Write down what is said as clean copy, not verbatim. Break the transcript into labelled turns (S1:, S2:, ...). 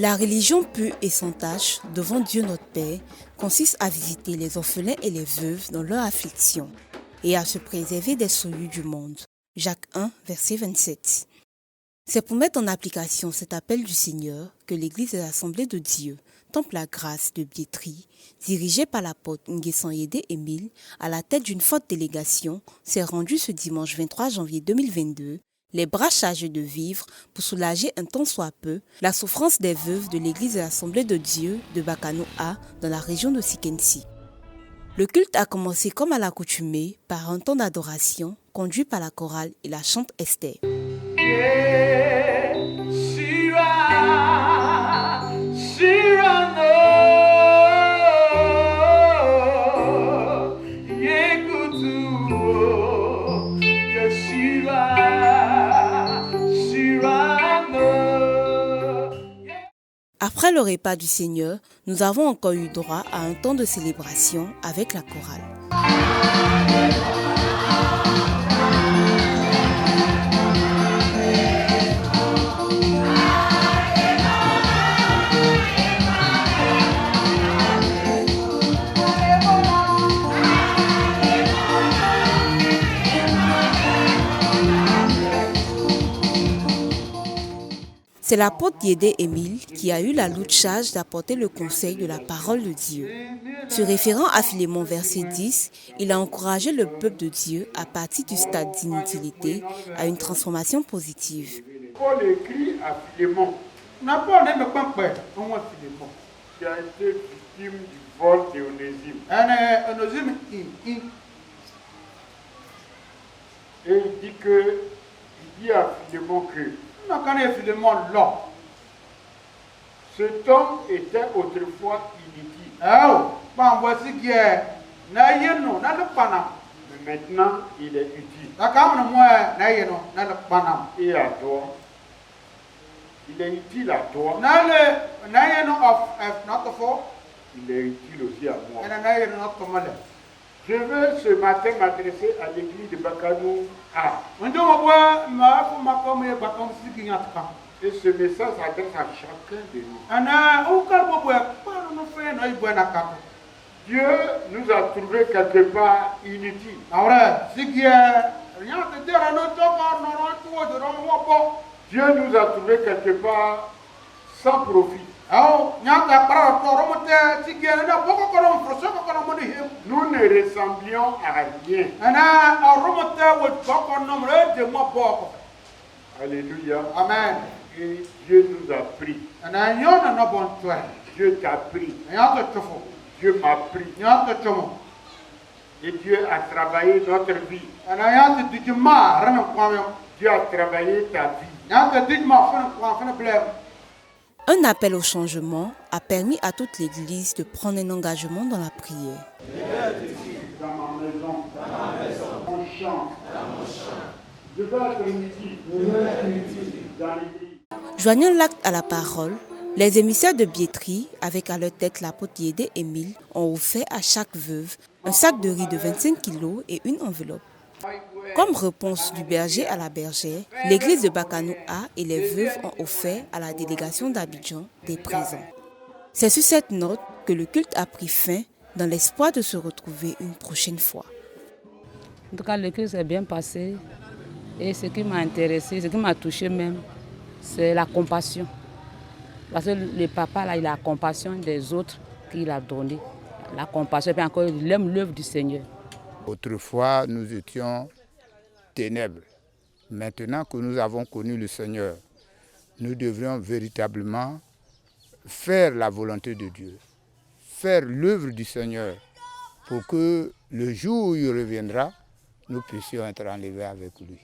S1: La religion pure et sans tache devant Dieu notre Père consiste à visiter les orphelins et les veuves dans leur affliction et à se préserver des souillures du monde. Jacques 1, verset 27. C'est pour mettre en application cet appel du Seigneur que l'Église des Assemblées de Dieu, Temple la Grâce de Biétry, dirigée par l'apôtre Nguessan Yédé Émile, à la tête d'une forte délégation, s'est rendue ce dimanche 23 janvier 2022, les bras chargés de vivres pour soulager un tant soit peu la souffrance des veuves de l'Église des Assemblées de Dieu de Bakano A dans la région de Sikensi. Le culte a commencé comme à l'accoutumée par un temps d'adoration conduit par la chorale et la chante Esther. Après le repas du Seigneur, nous avons encore eu droit à un temps de célébration avec la chorale. C'est l'apôtre Yédé Émile qui a eu la lourde charge d'apporter le conseil de la parole de Dieu. Se référant à Philémon verset 10, il a encouragé le peuple de Dieu à partir du stade d'inutilité à une transformation positive.
S2: Paul écrit à Philémon. Tu as été victime du vol d'Onésime. Et il dit à Philémon que cet homme était autrefois inutile. Mais maintenant, il est utile. Et à toi. Il est utile à toi. Il est utile aussi à moi. Je veux ce matin m'adresser à l'église de Bakano A. Et ce message s'adresse à chacun de nous. Dieu nous a trouvés quelque part inutiles. Dieu nous a trouvés quelque part sans profit. Nous ne ressemblions à rien. Alléluia.
S3: Amen.
S2: Et Dieu nous a pris. Dieu t'a pris. Dieu m'a pris. Et Dieu a travaillé notre vie. Dieu a travaillé ta vie.
S1: Un appel au changement a permis à toute l'Église de prendre un engagement dans la prière.
S2: Dans ma maison, mon champ, je veux être utile dans l'Église.
S1: Joignant l'acte à la parole, les émissaires de Biétry, avec à leur tête l'apôtre Yédé Émile, ont offert à chaque veuve un sac de riz de 25 kg et une enveloppe. Comme réponse du berger à la bergère, l'église de Bakano A et les veuves ont offert à la délégation d'Abidjan des présents. C'est sur cette note que le culte a pris fin dans l'espoir de se retrouver une prochaine fois.
S4: En tout cas, le culte s'est bien passé et ce qui m'a intéressé, ce qui m'a touché même, c'est la compassion. Parce que le papa, là, il a la compassion des autres qu'il a donné. La compassion, et puis encore, il aime l'œuvre du Seigneur.
S5: Autrefois, nous étions ténèbres. Maintenant que nous avons connu le Seigneur, nous devrions véritablement faire la volonté de Dieu, faire l'œuvre du Seigneur, pour que le jour où il reviendra, nous puissions être enlevés avec lui.